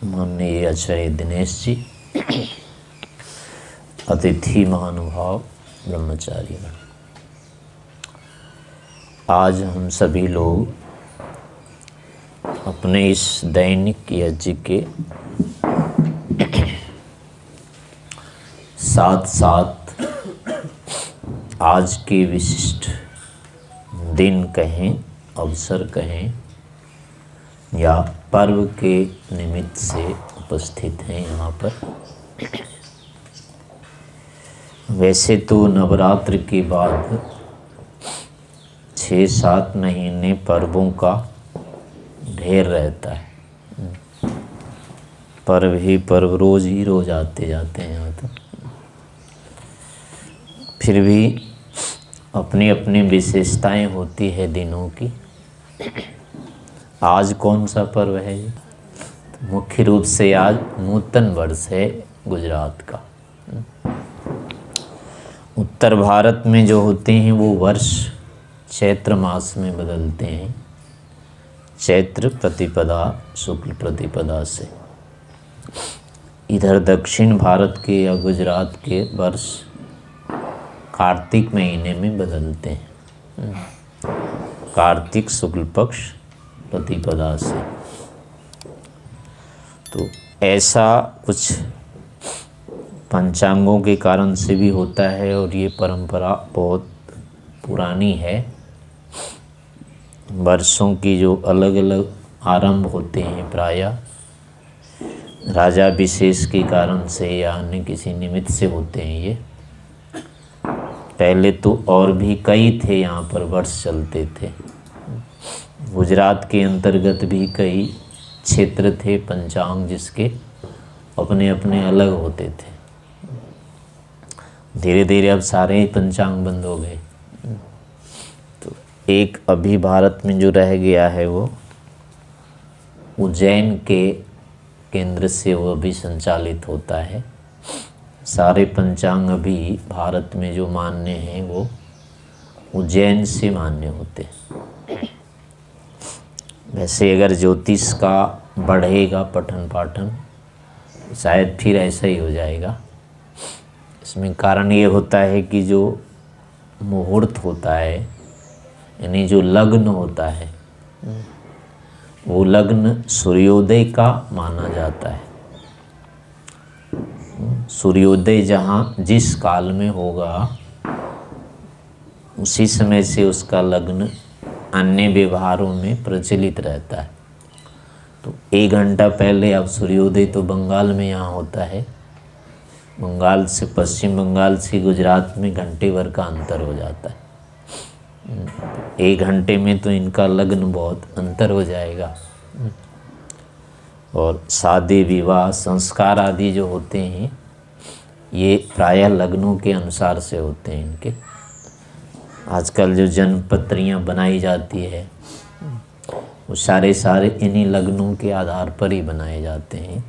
माननीय आचार्य दिनेश जी, अतिथि महानुभाव ब्रह्मचारी, आज हम सभी लोग अपने इस दैनिक यज्ञ के साथ साथ आज के विशिष्ट दिन कहें, अवसर कहें या पर्व के निमित्त से उपस्थित हैं यहाँ पर। वैसे तो नवरात्र के बाद 6-7 महीने पर्वों का ढेर रहता है। पर्व ही पर्व, रोज़ ही रोज़ आते जाते हैं यहाँ तक। फिर भी अपनी अपनी विशेषताएं होती है दिनों की। आज कौन सा पर्व है? तो मुख्य रूप से आज नूतन वर्ष है गुजरात का। उत्तर भारत में जो होते हैं वो वर्ष चैत्र मास में बदलते हैं, चैत्र प्रतिपदा शुक्ल प्रतिपदा से। इधर दक्षिण भारत के या गुजरात के वर्ष कार्तिक महीने में बदलते हैं, कार्तिक शुक्ल पक्ष प्रतिपदा से। तो ऐसा कुछ पंचांगों के कारण से भी होता है और ये परंपरा बहुत पुरानी है। वर्षों की जो अलग अलग आरंभ होते हैं प्रायः राजा विशेष के कारण से या अन्य किसी निमित्त से होते हैं। ये पहले तो और भी कई थे यहाँ पर वर्ष चलते थे। गुजरात के अंतर्गत भी कई क्षेत्र थे पंचांग जिसके अपने अपने अलग होते थे। धीरे धीरे अब सारे ही पंचांग बंद हो गए। तो एक अभी भारत में जो रह गया है वो उज्जैन के केंद्र से वो अभी संचालित होता है। सारे पंचांग अभी भारत में जो मान्य हैं वो उज्जैन से मान्य होते हैं। वैसे अगर ज्योतिष का बढ़ेगा पठन पाठन शायद फिर ऐसा ही हो जाएगा। इसमें कारण ये होता है कि जो मुहूर्त होता है यानी जो लग्न होता है वो लग्न सूर्योदय का माना जाता है। सूर्योदय जहाँ जिस काल में होगा उसी समय से उसका लग्न अन्य व्यवहारों में प्रचलित रहता है। तो 1 घंटा पहले अब सूर्योदय तो बंगाल में यहाँ होता है, बंगाल से पश्चिम बंगाल से गुजरात में घंटे भर का अंतर हो जाता है। 1 घंटे में तो इनका लग्न बहुत अंतर हो जाएगा। और शादी विवाह संस्कार आदि जो होते हैं ये प्रायः लग्नों के अनुसार से होते हैं इनके। आजकल जो जन्मपत्रियाँ बनाई जाती है वो सारे इन्हीं लग्नों के आधार पर ही बनाए जाते हैं।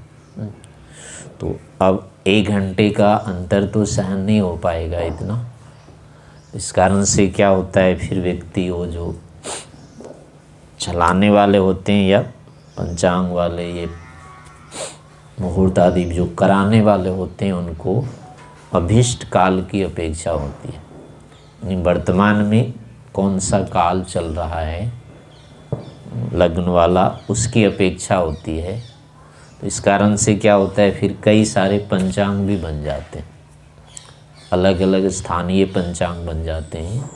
तो अब 1 घंटे का अंतर तो सहन नहीं हो पाएगा इतना। इस कारण से क्या होता है फिर व्यक्ति वो जो चलाने वाले होते हैं या पंचांग वाले ये मुहूर्त आदि जो कराने वाले होते हैं उनको अभीष्ट काल की अपेक्षा होती है। यानी वर्तमान में कौन सा काल चल रहा है लग्न वाला उसकी अपेक्षा होती है। तो इस कारण से क्या होता है फिर कई सारे पंचांग भी बन जाते हैं, अलग अलग स्थानीय पंचांग बन जाते हैं।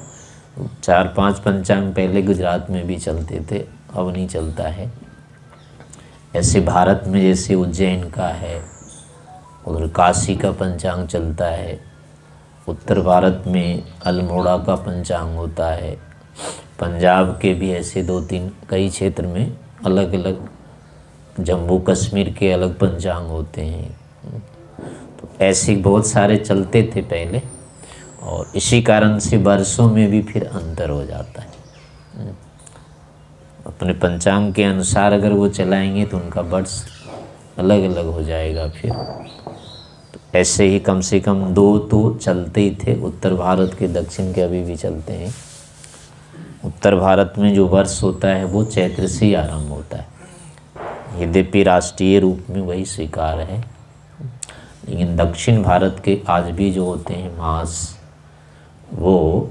4-5 पंचांग पहले गुजरात में भी चलते थे, अब नहीं चलता है। ऐसे भारत में जैसे उज्जैन का है, उधर काशी का पंचांग चलता है। उत्तर भारत में अल्मोड़ा का पंचांग होता है। पंजाब के भी ऐसे 2-3 कई क्षेत्र में अलग अलग, जम्मू कश्मीर के अलग पंचांग होते हैं। तो ऐसे बहुत सारे चलते थे पहले और इसी कारण से वर्षों में भी फिर अंतर हो जाता है। अपने पंचांग के अनुसार अगर वो चलाएंगे तो उनका वर्ष अलग अलग हो जाएगा फिर। तो ऐसे ही कम से कम 2 तो चलते ही थे। उत्तर भारत के दक्षिण के अभी भी चलते हैं। उत्तर भारत में जो वर्ष होता है वो चैत्र से ही आरंभ होता है। यद्यपि राष्ट्रीय रूप में वही स्वीकार है, लेकिन दक्षिण भारत के आज भी जो होते हैं मास, वो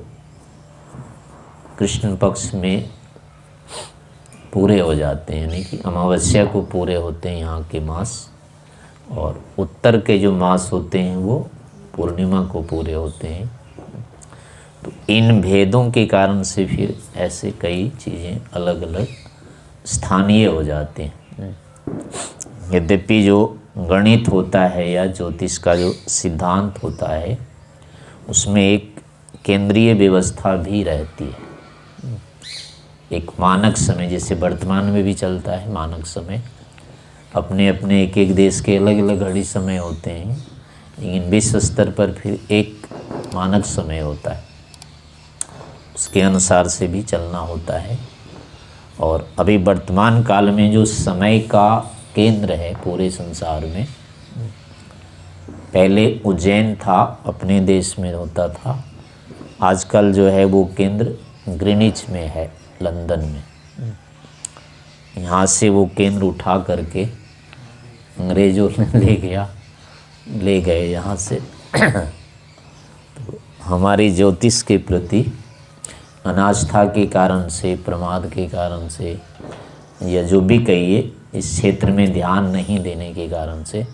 कृष्ण पक्ष में पूरे हो जाते हैं, यानी कि अमावस्या को पूरे होते हैं यहाँ के मास, और उत्तर के जो मास होते हैं वो पूर्णिमा को पूरे होते हैं। तो इन भेदों के कारण से फिर ऐसे कई चीज़ें अलग अलग स्थानीय हो जाते हैं। यद्यपि जो गणित होता है या ज्योतिष का जो सिद्धांत होता है उसमें एक केंद्रीय व्यवस्था भी रहती है, एक मानक समय, जैसे वर्तमान में भी चलता है मानक समय। अपने अपने एक एक देश के अलग अलग घड़ी समय होते हैं, लेकिन विश्व स्तर पर फिर एक मानक समय होता है, उसके अनुसार से भी चलना होता है। और अभी वर्तमान काल में जो समय का केंद्र है पूरे संसार में, पहले उज्जैन था, अपने देश में होता था, आजकल जो है वो केंद्र ग्रीनिच में है, लंदन में। यहाँ से वो केंद्र उठा करके अंग्रेज़ों ने ले गए यहाँ से। तो हमारी ज्योतिष के प्रति अनास्था के कारण से, प्रमाद के कारण से, या जो भी कहिए, इस क्षेत्र में ध्यान नहीं देने के कारण से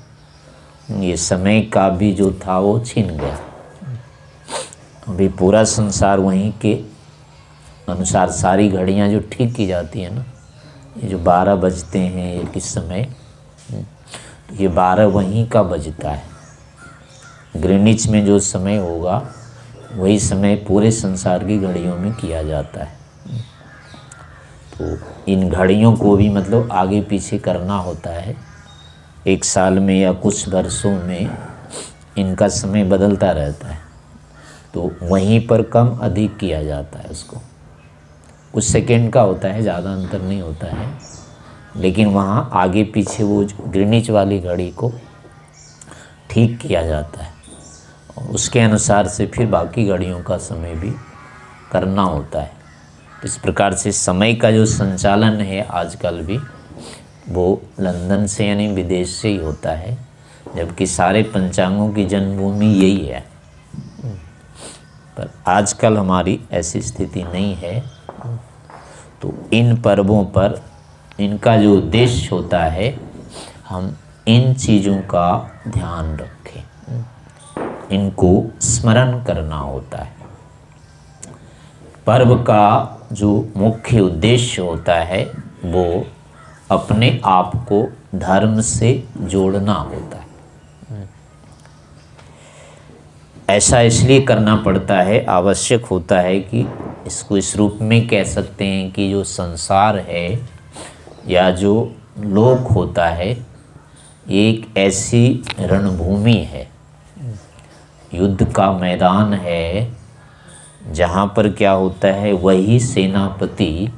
ये समय का भी जो था वो छिन गया। अभी पूरा संसार वहीं के अनुसार सारी घड़ियां जो ठीक की जाती है ना, ये जो 12 बजते हैं ये किस समय, तो ये 12 वहीं का बजता है। ग्रीनिच में जो समय होगा वही समय पूरे संसार की घड़ियों में किया जाता है। तो इन घड़ियों को भी मतलब आगे पीछे करना होता है, एक साल में या कुछ वर्षों में इनका समय बदलता रहता है, तो वहीं पर कम अधिक किया जाता है उसको। कुछ सेकेंड का होता है, ज़्यादा अंतर नहीं होता है, लेकिन वहाँ आगे पीछे वो ग्रीनिच वाली घड़ी को ठीक किया जाता है, और उसके अनुसार से फिर बाकी घड़ियों का समय भी करना होता है। इस प्रकार से समय का जो संचालन है आजकल भी वो लंदन से यानी विदेश से ही होता है, जबकि सारे पंचांगों की जन्मभूमि यही है। पर आजकल हमारी ऐसी स्थिति नहीं है। तो इन पर्वों पर इनका जो उद्देश्य होता है, हम इन चीज़ों का ध्यान रखें, इनको स्मरण करना होता है। पर्व का जो मुख्य उद्देश्य होता है वो अपने आप को धर्म से जोड़ना होता है। ऐसा इसलिए करना पड़ता है, आवश्यक होता है कि इसको इस रूप में कह सकते हैं कि जो संसार है या जो लोक होता है, एक ऐसी रणभूमि है, युद्ध का मैदान है, जहाँ पर क्या होता है वही सेनापति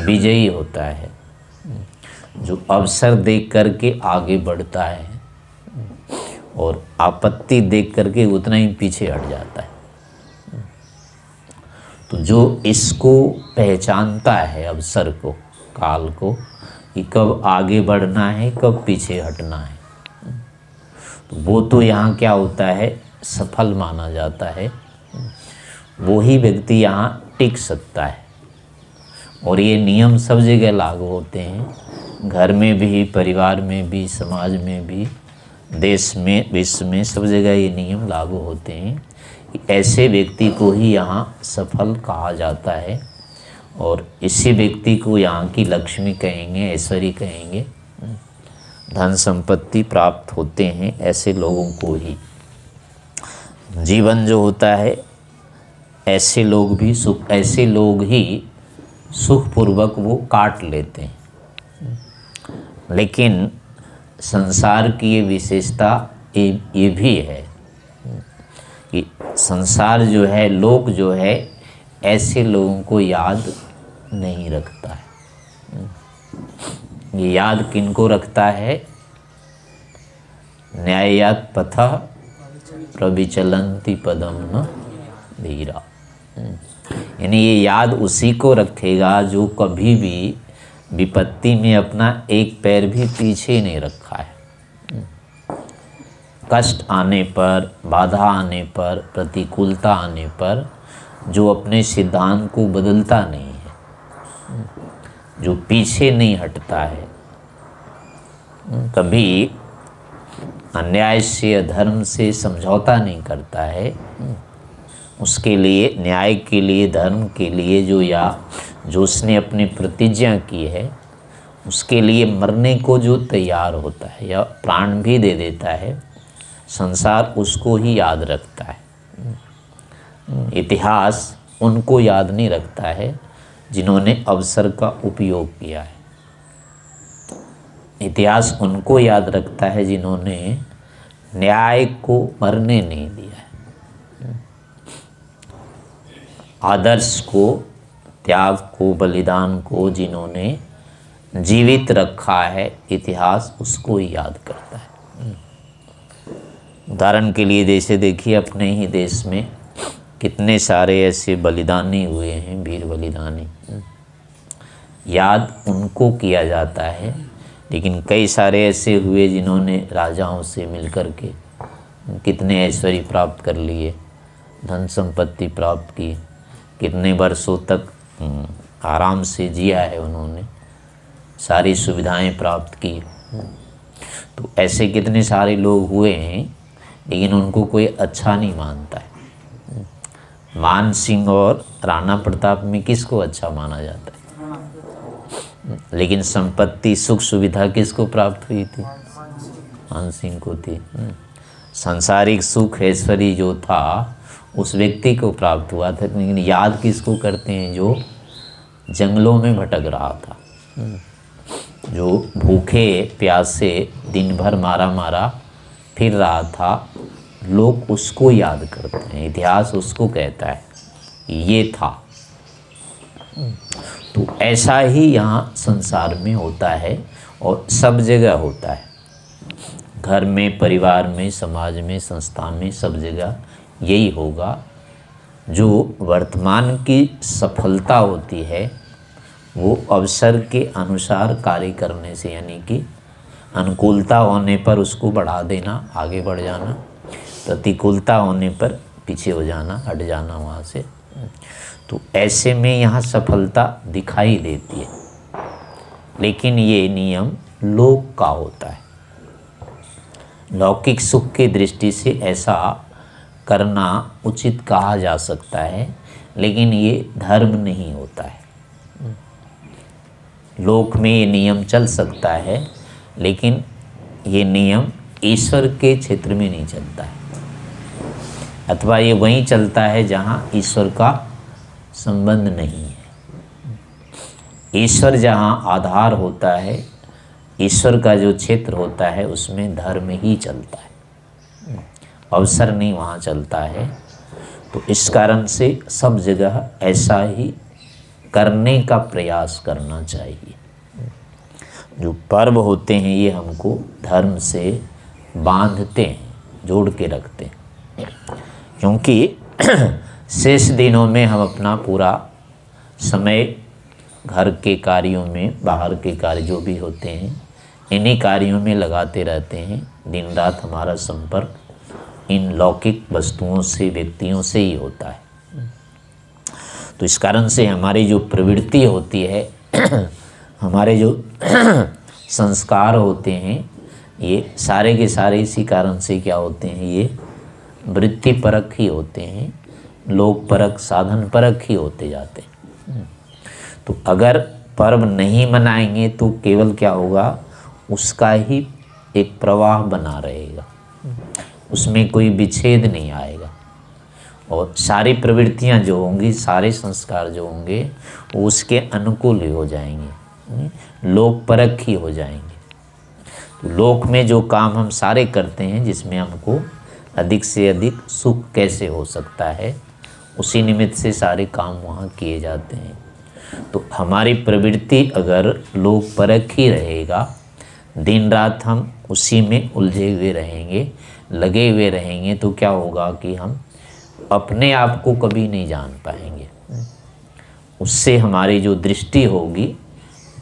विजयी होता है, जो अवसर देख करके आगे बढ़ता है और आपत्ति देख करके उतना ही पीछे हट जाता है। तो जो इसको पहचानता है, अवसर को, काल को, कि कब आगे बढ़ना है कब पीछे हटना है, तो वो तो यहाँ क्या होता है सफल माना जाता है। वो ही व्यक्ति यहाँ टिक सकता है। और ये नियम सब जगह लागू होते हैं, घर में भी, परिवार में भी, समाज में भी, देश में, विश्व में, सब जगह ये नियम लागू होते हैं कि ऐसे व्यक्ति को ही यहाँ सफल कहा जाता है। और इसी व्यक्ति को यहाँ की लक्ष्मी कहेंगे, ऐश्वर्य कहेंगे, धन संपत्ति प्राप्त होते हैं ऐसे लोगों को ही। जीवन जो होता है ऐसे लोग भी सुख, ऐसे लोग ही सुखपूर्वक वो काट लेते हैं। लेकिन संसार की ये विशेषता ये भी है कि संसार जो है, लोक जो है, ऐसे लोगों को याद नहीं रखता है। ये याद किनको रखता है? न्यायात पथः प्रविचलन्ति पदम न धीरा। यानी ये याद उसी को रखेगा जो कभी भी विपत्ति में अपना एक पैर भी पीछे नहीं रखा है। कष्ट आने पर, बाधा आने पर, प्रतिकूलता आने पर जो अपने सिद्धांत को बदलता नहीं है, जो पीछे नहीं हटता है, कभी अन्याय से, अधर्म से समझौता नहीं करता है, उसके लिए, न्याय के लिए, धर्म के लिए जो उसने अपनी प्रतिज्ञा की है, उसके लिए मरने को जो तैयार होता है या प्राण भी दे देता है, संसार उसको ही याद रखता है। इतिहास उनको याद नहीं रखता है जिन्होंने अवसर का उपयोग किया है। इतिहास उनको याद रखता है जिन्होंने न्याय को मरने नहीं दिया है, आदर्श को, त्याग को, बलिदान को जिन्होंने जीवित रखा है, इतिहास उसको ही याद करता है। उदाहरण के लिए जैसे देखिए अपने ही देश में कितने सारे ऐसे बलिदानी हुए हैं, वीर बलिदानी, याद उनको किया जाता है। लेकिन कई सारे ऐसे हुए जिन्होंने राजाओं से मिलकर के कितने ऐश्वर्य प्राप्त कर लिए, धन संपत्ति प्राप्त की, कितने वर्षों तक आराम से जिया है उन्होंने, सारी सुविधाएं प्राप्त की। तो ऐसे कितने सारे लोग हुए हैं, लेकिन उनको कोई अच्छा नहीं मानता है। मान सिंह और राणा प्रताप में किसको अच्छा माना जाता है? लेकिन संपत्ति, सुख सुविधा किसको प्राप्त हुई थी? मान सिंह को थी। सांसारिक सुख ऐश्वर्य जो था उस व्यक्ति को प्राप्त हुआ था, लेकिन याद किसको करते हैं? जो जंगलों में भटक रहा था, जो भूखे प्यासे दिन भर मारा फिर रहा था, लोग उसको याद करते हैं। इतिहास उसको कहता है ये था। तो ऐसा ही यहाँ संसार में होता है और सब जगह होता है, घर में, परिवार में, समाज में, संस्था में, सब जगह यही होगा। जो वर्तमान की सफलता होती है वो अवसर के अनुसार कार्य करने से, यानी कि अनुकूलता होने पर उसको बढ़ा देना, आगे बढ़ जाना, प्रतिकूलता होने पर पीछे हो जाना, हट जाना वहाँ से। तो ऐसे में यहाँ सफलता दिखाई देती है, लेकिन ये नियम लोक का होता है। लौकिक सुख की दृष्टि से ऐसा करना उचित कहा जा सकता है, लेकिन ये धर्म नहीं होता है। लोक में ये नियम चल सकता है, लेकिन ये नियम ईश्वर के क्षेत्र में नहीं चलता है, अथवा ये वहीं चलता है जहाँ ईश्वर का संबंध नहीं है। ईश्वर जहाँ आधार होता है, ईश्वर का जो क्षेत्र होता है, उसमें धर्म ही चलता है, अवसर नहीं वहाँ चलता है। तो इस कारण से सब जगह ऐसा ही करने का प्रयास करना चाहिए। जो पर्व होते हैं ये हमको धर्म से बांधते हैं, जोड़ के रखते हैं, क्योंकि शेष दिनों में हम अपना पूरा समय घर के कार्यों में, बाहर के कार्य जो भी होते हैं, इन्हीं कार्यों में लगाते रहते हैं। दिन रात हमारा संपर्क इन लौकिक वस्तुओं से, व्यक्तियों से ही होता है। तो इस कारण से हमारी जो प्रवृत्ति होती है, हमारे जो संस्कार होते हैं, ये सारे के सारे इसी कारण से क्या होते हैं? ये वृत्ति परक ही होते हैं, लोक परक, साधन परक ही होते जाते हैं। तो अगर पर्व नहीं मनाएंगे तो केवल क्या होगा? उसका ही एक प्रवाह बना रहेगा, उसमें कोई विच्छेद नहीं आएगा, और सारी प्रवृत्तियां जो होंगी, सारे संस्कार जो होंगे, वो उसके अनुकूल ही हो जाएंगे, लोक परक ही हो जाएंगे। तो लोक में जो काम हम सारे करते हैं, जिसमें हमको अधिक से अधिक सुख कैसे हो सकता है, उसी निमित्त से सारे काम वहाँ किए जाते हैं। तो हमारी प्रवृत्ति अगर लोक परक ही रहेगा, दिन रात हम उसी में उलझे हुए रहेंगे, लगे हुए रहेंगे, तो क्या होगा कि हम अपने आप को कभी नहीं जान पाएंगे। उससे हमारी जो दृष्टि होगी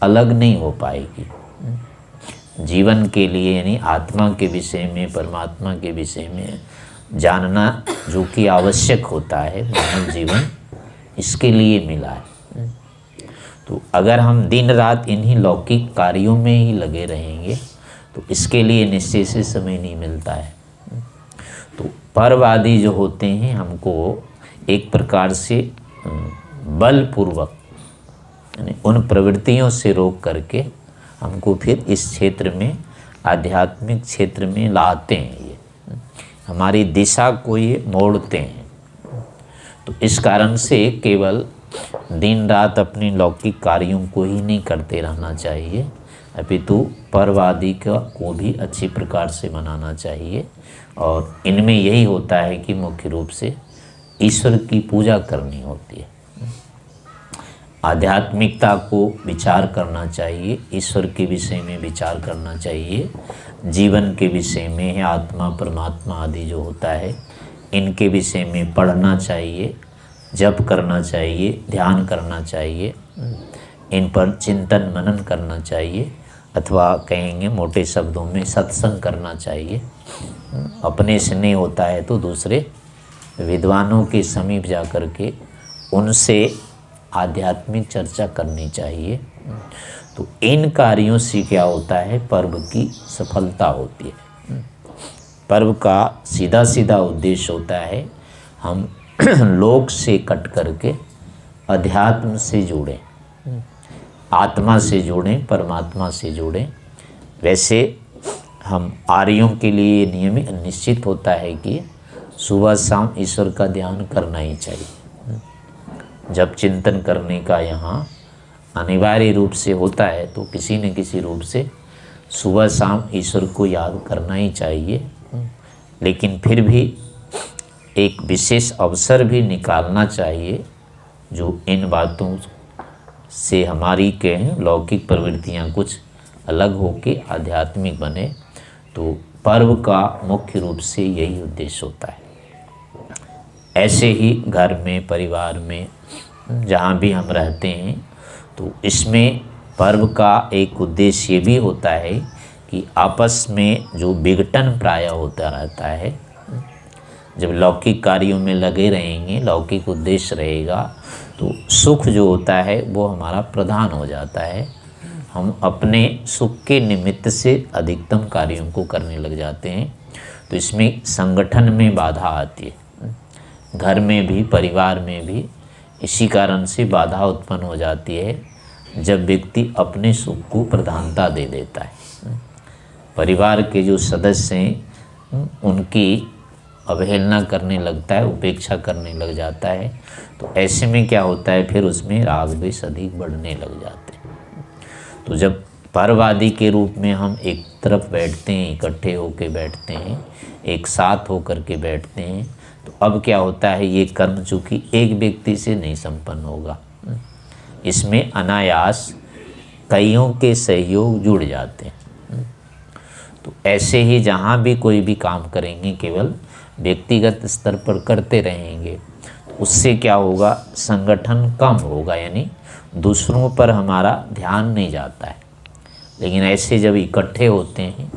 अलग नहीं हो पाएगी। जीवन के लिए यानी आत्मा के विषय में, परमात्मा के विषय में जानना जो कि आवश्यक होता है, मानव जीवन इसके लिए मिला है। तो अगर हम दिन रात इन्हीं लौकिक कार्यों में ही लगे रहेंगे तो इसके लिए निश्चय से समय नहीं मिलता है। तो परवादी जो होते हैं हमको एक प्रकार से बलपूर्वक यानी उन प्रवृत्तियों से रोक करके हमको फिर इस क्षेत्र में, आध्यात्मिक क्षेत्र में लाते हैं। ये हमारी दिशा को ये मोड़ते हैं। तो इस कारण से केवल दिन रात अपने लौकिक कार्यों को ही नहीं करते रहना चाहिए, अपितु परवादी को भी अच्छी प्रकार से मनाना चाहिए। और इनमें यही होता है कि मुख्य रूप से ईश्वर की पूजा करनी होती है, आध्यात्मिकता को विचार करना चाहिए, ईश्वर के विषय में विचार करना चाहिए, जीवन के विषय में, आत्मा परमात्मा आदि जो होता है इनके विषय में पढ़ना चाहिए, जप करना चाहिए, ध्यान करना चाहिए, इन पर चिंतन मनन करना चाहिए, अथवा कहेंगे मोटे शब्दों में सत्संग करना चाहिए। अपने से नहीं होता है तो दूसरे विद्वानों के समीप जा कर के उनसे आध्यात्मिक चर्चा करनी चाहिए। तो इन कार्यों से क्या होता है, पर्व की सफलता होती है। पर्व का सीधा सीधा उद्देश्य होता है हम लोक से कट करके अध्यात्म से जुड़ें, आत्मा से जुड़ें, परमात्मा से जुड़ें। वैसे हम आर्यों के लिए नियमित निश्चित होता है कि सुबह शाम ईश्वर का ध्यान करना ही चाहिए। जब चिंतन करने का यहाँ अनिवार्य रूप से होता है तो किसी न किसी रूप से सुबह शाम ईश्वर को याद करना ही चाहिए। लेकिन फिर भी एक विशेष अवसर भी निकालना चाहिए जो इन बातों से हमारी के लौकिक प्रवृत्तियाँ कुछ अलग होके आध्यात्मिक बने। तो पर्व का मुख्य रूप से यही उद्देश्य होता है। ऐसे ही घर में, परिवार में, जहाँ भी हम रहते हैं तो इसमें पर्व का एक उद्देश्य ये भी होता है कि आपस में जो विघटन प्राय होता रहता है, जब लौकिक कार्यों में लगे रहेंगे, लौकिक उद्देश्य रहेगा तो सुख जो होता है वो हमारा प्रधान हो जाता है। हम अपने सुख के निमित्त से अधिकतम कार्यों को करने लग जाते हैं। तो इसमें संगठन में बाधा आती है, घर में भी, परिवार में भी इसी कारण से बाधा उत्पन्न हो जाती है जब व्यक्ति अपने सुख को प्रधानता दे देता है। परिवार के जो सदस्य हैं उनकी अवहेलना करने लगता है, उपेक्षा करने लग जाता है। तो ऐसे में क्या होता है, फिर उसमें राग द्वेष अधिक बढ़ने लग जाते हैं। तो जब परवादी के रूप में हम एक तरफ बैठते हैं, इकट्ठे होकर बैठते हैं, एक साथ होकर के बैठते हैं, तो अब क्या होता है, ये कर्म चूँकि एक व्यक्ति से नहीं संपन्न होगा, इसमें अनायास कईयों के सहयोग जुड़ जाते हैं। तो ऐसे ही जहाँ भी कोई भी काम करेंगे केवल व्यक्तिगत स्तर पर करते रहेंगे तो उससे क्या होगा, संगठन कम होगा, यानी दूसरों पर हमारा ध्यान नहीं जाता है। लेकिन ऐसे जब इकट्ठे होते हैं,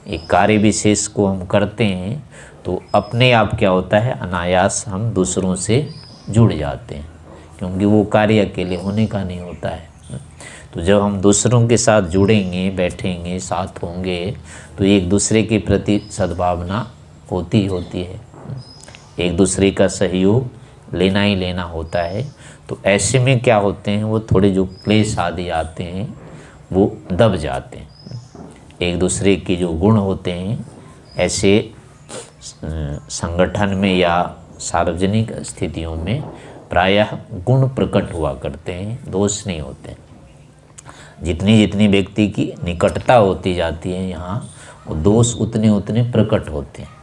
एक कार्य विशेष को हम करते हैं तो अपने आप क्या होता है, अनायास हम दूसरों से जुड़ जाते हैं, क्योंकि वो कार्य अकेले होने का नहीं होता है। तो जब हम दूसरों के साथ जुड़ेंगे, बैठेंगे, साथ होंगे तो एक दूसरे के प्रति सद्भावना होती है, एक दूसरे का सहयोग लेना ही लेना होता है। तो ऐसे में क्या होते हैं, वो थोड़े जो क्लेश आदि आते हैं वो दब जाते हैं। एक दूसरे के जो गुण होते हैं ऐसे संगठन में या सार्वजनिक स्थितियों में प्रायः गुण प्रकट हुआ करते हैं, दोष नहीं होते। जितनी जितनी व्यक्ति की निकटता होती जाती है यहाँ, वो दोष उतने उतने प्रकट होते हैं।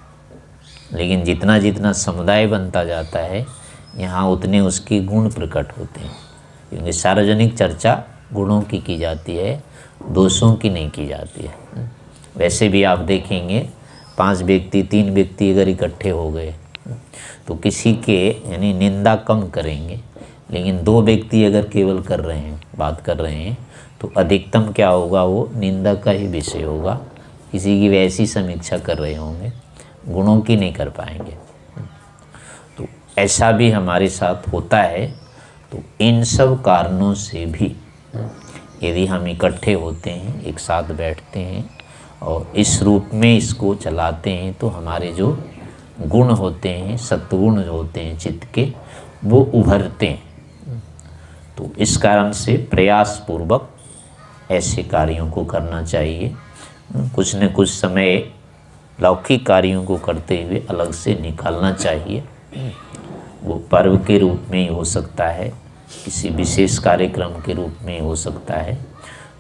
लेकिन जितना जितना समुदाय बनता जाता है यहाँ उतने उसके गुण प्रकट होते हैं, क्योंकि सार्वजनिक चर्चा गुणों की जाती है, दोषों की नहीं की जाती है। वैसे भी आप देखेंगे 5 व्यक्ति 3 व्यक्ति अगर इकट्ठे हो गए तो किसी के यानी निंदा कम करेंगे, लेकिन 2 व्यक्ति अगर केवल कर रहे हैं, बात कर रहे हैं, तो अधिकतम क्या होगा, वो निंदा का ही विषय होगा। किसी की वैसी समीक्षा कर रहे होंगे, गुणों की नहीं कर पाएंगे। तो ऐसा भी हमारे साथ होता है। तो इन सब कारणों से भी यदि हम इकट्ठे होते हैं, एक साथ बैठते हैं और इस रूप में इसको चलाते हैं, तो हमारे जो गुण होते हैं, सत्गुण जो होते हैं चित्त के, वो उभरते हैं। तो इस कारण से प्रयास पूर्वक ऐसे कार्यों को करना चाहिए। कुछ न कुछ समय लौकिक कार्यों को करते हुए अलग से निकालना चाहिए। वो पर्व के रूप में ही हो सकता है, किसी विशेष कार्यक्रम के रूप में हो सकता है।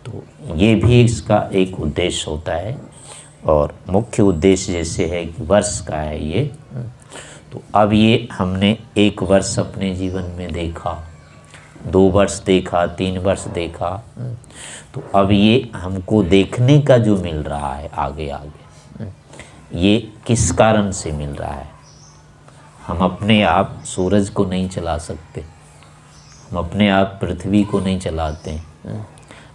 तो ये भी इसका एक उद्देश्य होता है। और मुख्य उद्देश्य जैसे है कि वर्ष का है ये, तो अब ये हमने 1 वर्ष अपने जीवन में देखा, 2 वर्ष देखा, 3 वर्ष देखा, तो अब ये हमको देखने का जो मिल रहा है आगे आगे, ये किस कारण से मिल रहा है। हम अपने आप सूरज को नहीं चला सकते, हम अपने आप पृथ्वी को नहीं चलाते हैं,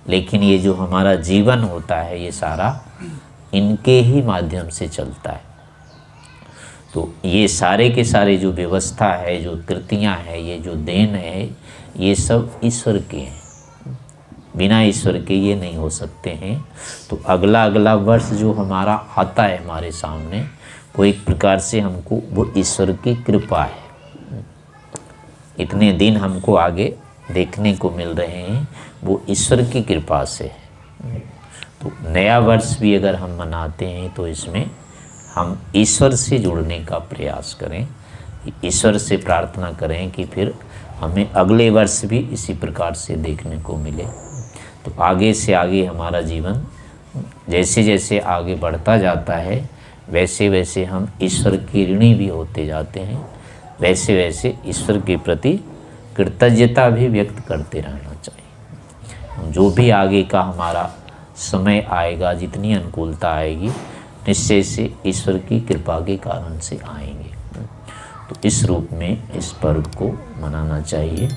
लेकिन ये जो हमारा जीवन होता है ये सारा इनके ही माध्यम से चलता है। तो ये सारे के सारे जो व्यवस्था है, जो कृतियाँ हैं, ये जो देन है, ये सब ईश्वर के हैं। बिना ईश्वर के ये नहीं हो सकते हैं। तो अगला वर्ष जो हमारा आता है हमारे सामने, वो एक प्रकार से हमको वो ईश्वर की कृपा है। इतने दिन हमको आगे देखने को मिल रहे हैं, वो ईश्वर की कृपा से है। तो नया वर्ष भी अगर हम मनाते हैं तो इसमें हम ईश्वर से जुड़ने का प्रयास करें, ईश्वर से प्रार्थना करें कि फिर हमें अगले वर्ष भी इसी प्रकार से देखने को मिले। तो आगे से आगे हमारा जीवन जैसे जैसे आगे बढ़ता जाता है, वैसे वैसे हम ईश्वर के ऋणी भी होते जाते हैं, वैसे वैसे ईश्वर के प्रति कृतज्ञता भी व्यक्त करते रहना चाहिए। जो भी आगे का हमारा समय आएगा, जितनी अनुकूलता आएगी, निश्चय से ईश्वर की कृपा के कारण से आएंगे। तो इस रूप में इस पर्व को मनाना चाहिए।